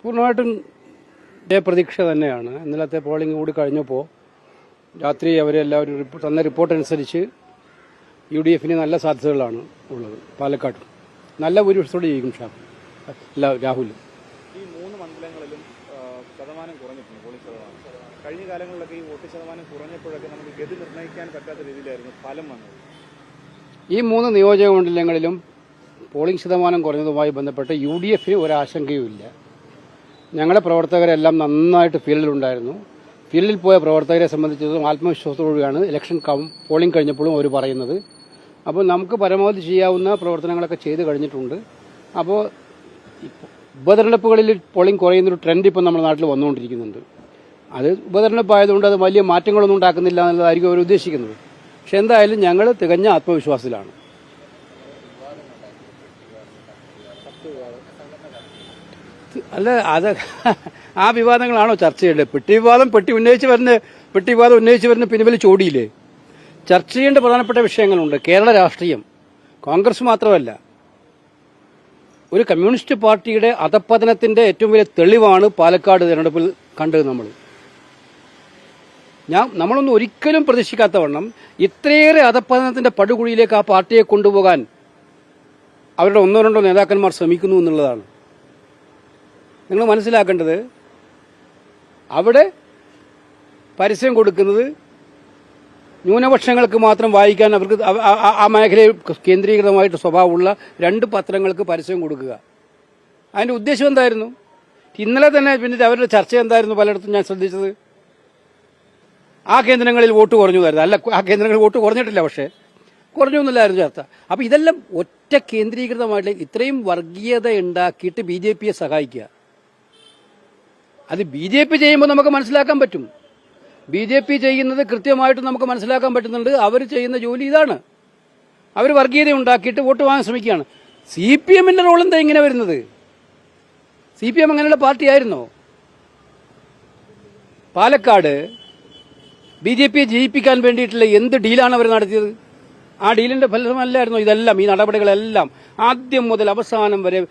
പൂർണ്ണമായിട്ടും പ്രതീക്ഷ തന്നെയാണ്. ഇന്നലത്തെ പോളിംഗ് കൂടി കഴിഞ്ഞപ്പോൾ രാത്രി അവരെല്ലാവരും തന്ന റിപ്പോർട്ട് അനുസരിച്ച് UDF നല്ല സാധ്യതകളാണ് ഉള്ളത്. പാലക്കാട് നല്ല ഭൂരിപക്ഷത്തോടെ ജയിക്കും രാഹുൽ. ഈ 3 മണ്ഡലങ്ങളിലും ശതമാനം കുറഞ്ഞിട്ടുണ്ട്, പോളിംഗ് ശതമാനം. കഴിഞ്ഞ കാലങ്ങളിലൊക്കെ ഈ വോട്ട് ശതമാനം കുറഞ്ഞപ്പോഴൊക്കെ നമുക്ക് ഗതി നിർണ്ണയിക്കാൻ പറ്റാത്ത രീതിയിലായിരുന്നു ഫലം വന്നത്. ഈ 3 നിയോജക മണ്ഡലങ്ങളിലും പോളിംഗ് ശതമാനം കുറഞ്ഞതുമായി ബന്ധപ്പെട്ട് UDF ഒരാശങ്കയുമില്ല. ഞങ്ങളുടെ പ്രവർത്തകരെല്ലാം നന്നായിട്ട് ഫീൽഡിലുണ്ടായിരുന്നു. ഫീൽഡിൽ പോയ പ്രവർത്തകരെ സംബന്ധിച്ചിടത്തോളം ആത്മവിശ്വാസത്തോടുകൂടിയാണ് ഇലക്ഷൻ പോളിംഗ് കഴിഞ്ഞപ്പോഴും അവർ പറയുന്നത്. അപ്പോൾ നമുക്ക് പരമാവധി ചെയ്യാവുന്ന പ്രവർത്തനങ്ങളൊക്കെ ചെയ്ത് കഴിഞ്ഞിട്ടുണ്ട്. അപ്പോൾ ഉപതെരഞ്ഞെടുപ്പുകളിൽ പോളിംഗ് കുറയുന്നൊരു ട്രെൻഡ് ഇപ്പോൾ നമ്മുടെ നാട്ടിൽ വന്നുകൊണ്ടിരിക്കുന്നുണ്ട്. അത് ഉപതെരഞ്ഞെടുപ്പായതുകൊണ്ട് അത് വലിയ മാറ്റങ്ങളൊന്നും ഉണ്ടാക്കുന്നില്ല എന്നുള്ളതായിരിക്കും അവർ ഉദ്ദേശിക്കുന്നത്. പക്ഷെ എന്തായാലും ഞങ്ങൾ തികഞ്ഞ ആത്മവിശ്വാസത്തിലാണ്. അല്ല, അത് ആ വിവാദങ്ങളാണോ ചർച്ച ചെയ്യേണ്ടത്? പെട്ടി വിവാദം ഉന്നയിച്ച് വരുന്ന പിൻവലിൽ ചോടിയില്ലേ? ചർച്ച ചെയ്യേണ്ട പ്രധാനപ്പെട്ട വിഷയങ്ങളുണ്ട്. കേരള രാഷ്ട്രീയം, കോൺഗ്രസ് മാത്രമല്ല, ഒരു കമ്മ്യൂണിസ്റ്റ് പാർട്ടിയുടെ അധപ്പതനത്തിന്റെ ഏറ്റവും വലിയ തെളിവാണ് പാലക്കാട് തെരഞ്ഞെടുപ്പിൽ കണ്ടത്. നമ്മളൊന്നും ഒരിക്കലും പ്രതീക്ഷിക്കാത്തവണ്ണം ഇത്രയേറെ അധപ്പതനത്തിന്റെ പടുകുഴിയിലേക്ക് ആ പാർട്ടിയെ കൊണ്ടുപോകാൻ അവരുടെ 1-2 നേതാക്കന്മാർ ശ്രമിക്കുന്നു എന്നുള്ളതാണ് നിങ്ങൾ മനസ്സിലാക്കേണ്ടത്. അവിടെ പരസ്യം കൊടുക്കുന്നത് ന്യൂനപക്ഷങ്ങൾക്ക് മാത്രം വായിക്കാൻ അവർക്ക് ആ മേഖലയിൽ കേന്ദ്രീകൃതമായിട്ട് സ്വഭാവമുള്ള 2 പത്രങ്ങൾക്ക് പരസ്യം കൊടുക്കുക. അതിന്റെ ഉദ്ദേശം എന്തായിരുന്നു? ഇന്നലെ തന്നെ പിന്നെ അവരുടെ ചർച്ച എന്തായിരുന്നു? പലയിടത്തും ഞാൻ ശ്രദ്ധിച്ചത് ആ കേന്ദ്രങ്ങളിൽ വോട്ട് കുറഞ്ഞതായിരുന്നു. അല്ല, ആ കേന്ദ്രങ്ങളിൽ വോട്ട് കുറഞ്ഞിട്ടില്ല, പക്ഷേ കുറഞ്ഞു എന്നല്ലായിരുന്നു ചർച്ച. അപ്പൊ ഇതെല്ലാം ഒറ്റ കേന്ദ്രീകൃതമായിട്ട് ഇത്രയും വർഗീയത ഉണ്ടാക്കിയിട്ട് BJPയെ സഹായിക്കുക. അത് BJP ചെയ്യുമ്പോൾ നമുക്ക് മനസ്സിലാക്കാൻ പറ്റും. BJP ചെയ്യുന്നത് കൃത്യമായിട്ട് നമുക്ക് മനസ്സിലാക്കാൻ പറ്റുന്നുണ്ട്. അവർ ചെയ്യുന്ന ജോലി ഇതാണ്. അവർ വർഗീയത ഉണ്ടാക്കിയിട്ട് വോട്ട് വാങ്ങാൻ ശ്രമിക്കുകയാണ്. CPMന്റെ റോൾ എന്താ ഇങ്ങനെ വരുന്നത്? CPM അങ്ങനെയുള്ള പാർട്ടിയായിരുന്നോ? പാലക്കാട് BJPയെ ജയിപ്പിക്കാൻ വേണ്ടിയിട്ടുള്ള എന്ത് ഡീലാണ് അവർ നടത്തിയത്? ആ ഡീലിന്റെ ഫലമല്ലായിരുന്നോ ഇതെല്ലാം? ഈ നടപടികളെല്ലാം ആദ്യം മുതൽ അവസാനം വരെ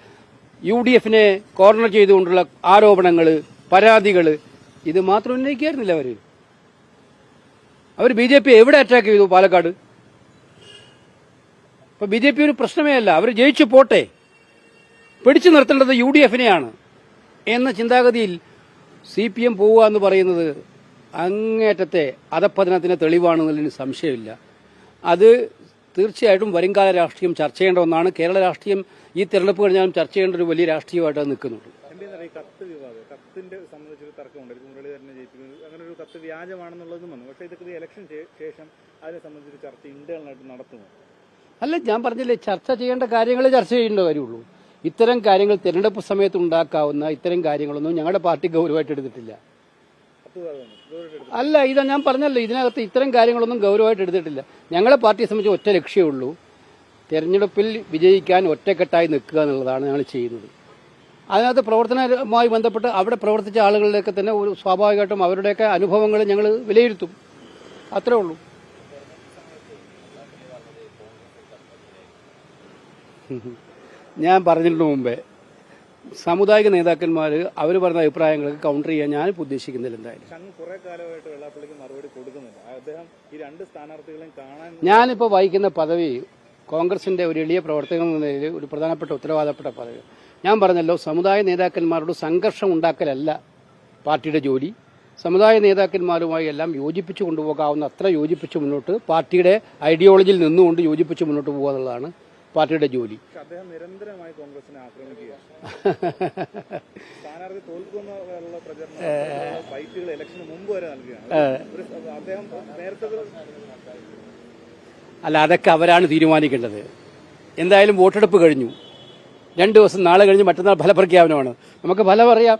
UDFനെ കോർണർ ചെയ്തുകൊണ്ടുള്ള ആരോപണങ്ങൾ, പരാതികൾ, ഇത് മാത്രം ഉന്നയിക്കായിരുന്നില്ല അവർ BJP എവിടെ അറ്റാക്ക് ചെയ്തു? പാലക്കാട്. അപ്പൊ BJP ഒരു പ്രശ്നമേ അല്ല. അവർ ജയിച്ചു പോട്ടെ, പിടിച്ചു നിർത്തേണ്ടത് UDFനെയാണ് എന്ന ചിന്താഗതിയിൽ CPM പോവുക എന്ന് പറയുന്നത് അങ്ങേറ്റത്തെ അധപ്പതനത്തിന് തെളിവാണെന്നുള്ളതിന് സംശയമില്ല. അത് തീർച്ചയായിട്ടും വരുംകാല രാഷ്ട്രീയം ചർച്ച ചെയ്യേണ്ട ഒന്നാണ്. കേരള രാഷ്ട്രീയം ഈ തെരഞ്ഞെടുപ്പ് കഴിഞ്ഞാലും ചർച്ച ചെയ്യേണ്ട ഒരു വലിയ രാഷ്ട്രീയമായിട്ട് അത് നിൽക്കുന്നുണ്ട്. കത്ത് വിവാദം, കത്തിന്റെ സംബന്ധിച്ചൊരു തർക്കമുണ്ട്. മുരളീധരനെ ജയിപ്പിക്കുന്നത് അങ്ങനെ ഒരു കത്ത് വ്യാജമാണെന്നുള്ളതും വന്നു. പക്ഷേ ഇതൊക്കെ ഇലക്ഷൻ ശേഷം അതിനെ സംബന്ധിച്ചൊരു ചർച്ച ഇന്റേണലായിട്ട് നടത്തുമോ? അല്ല, ഞാൻ പറഞ്ഞില്ലേ, ചർച്ച ചെയ്യേണ്ട കാര്യങ്ങൾ ചർച്ച ചെയ്യേണ്ട കാര്യമുള്ളൂ. ഇത്തരം കാര്യങ്ങൾ തെരഞ്ഞെടുപ്പ് സമയത്ത് ഉണ്ടാക്കാവുന്ന ഇത്തരം കാര്യങ്ങളൊന്നും ഞങ്ങളുടെ പാർട്ടി ഗൗരവമായിട്ട് എടുത്തിട്ടില്ല. അല്ല, ഇതാ ഞാൻ പറഞ്ഞല്ലോ, ഇതിനകത്ത് ഇത്തരം കാര്യങ്ങളൊന്നും ഗൗരവമായിട്ട് എടുത്തിട്ടില്ല. ഞങ്ങളെ പാർട്ടിയെ സംബന്ധിച്ച് ഒറ്റ ലക്ഷ്യമേ ഉള്ളൂ, തെരഞ്ഞെടുപ്പിൽ വിജയിക്കാൻ ഒറ്റക്കെട്ടായി നിൽക്കുക എന്നുള്ളതാണ് ഞങ്ങൾ ചെയ്യുന്നത്. അതിനകത്ത് പ്രവർത്തനവുമായി ബന്ധപ്പെട്ട് അവിടെ പ്രവർത്തിച്ച ആളുകളിലേക്ക് തന്നെ ഒരു സ്വാഭാവികമായിട്ടും അവരുടെയൊക്കെ അനുഭവങ്ങൾ ഞങ്ങൾ വിലയിരുത്തും. അത്രേ ഉള്ളൂ. ഞാൻ പറഞ്ഞിട്ടുണ്ട് മുമ്പേ, സാമുദായിക നേതാക്കന്മാർ അവർ പറഞ്ഞ അഭിപ്രായങ്ങൾക്ക് കൗണ്ടർ ചെയ്യാൻ ഞാനിപ്പോൾ ഉദ്ദേശിക്കുന്നില്ല. എന്തായാലും ഞാനിപ്പോൾ വഹിക്കുന്ന പദവി കോൺഗ്രസിന്റെ ഒരു എളിയ പ്രവർത്തകൻ എന്ന നിലയിൽ ഒരു പ്രധാനപ്പെട്ട ഉത്തരവാദപ്പെട്ട പദവി. ഞാൻ പറഞ്ഞല്ലോ, സമുദായ നേതാക്കന്മാരോട് സംഘർഷം ഉണ്ടാക്കലല്ല പാർട്ടിയുടെ ജോലി. സമുദായ നേതാക്കന്മാരുമായി എല്ലാം യോജിപ്പിച്ചു കൊണ്ടുപോകാവുന്ന അത്ര യോജിപ്പിച്ച് മുന്നോട്ട്, പാർട്ടിയുടെ ഐഡിയോളജിയിൽ നിന്നുകൊണ്ട് യോജിപ്പിച്ച് മുന്നോട്ട് പോകുക എന്നുള്ളതാണ് പാർട്ടിയുടെ ജോലി. അദ്ദേഹം നിരന്തരമായി കോൺഗ്രസിനെ ആക്രമിക്കുകയാണ്. സ്ഥാനാർത്ഥി തോൽക്കുമെന്നുള്ള പ്രചരണം ഫൈറ്റുകൾ ഇലക്ഷന് മുമ്പ് വരെ നൽകുകയാണ്. അദ്ദേഹം നേരത്തെ അല്ല, അതൊക്കെ അവരാണ് തീരുമാനിക്കേണ്ടത്. എന്തായാലും വോട്ടെടുപ്പ് കഴിഞ്ഞു. 2 ദിവസം, നാളെ കഴിഞ്ഞ് മറ്റന്നാൾ ഫലപ്രഖ്യാപനമാണ്. നമുക്ക് ഫലം അറിയാം.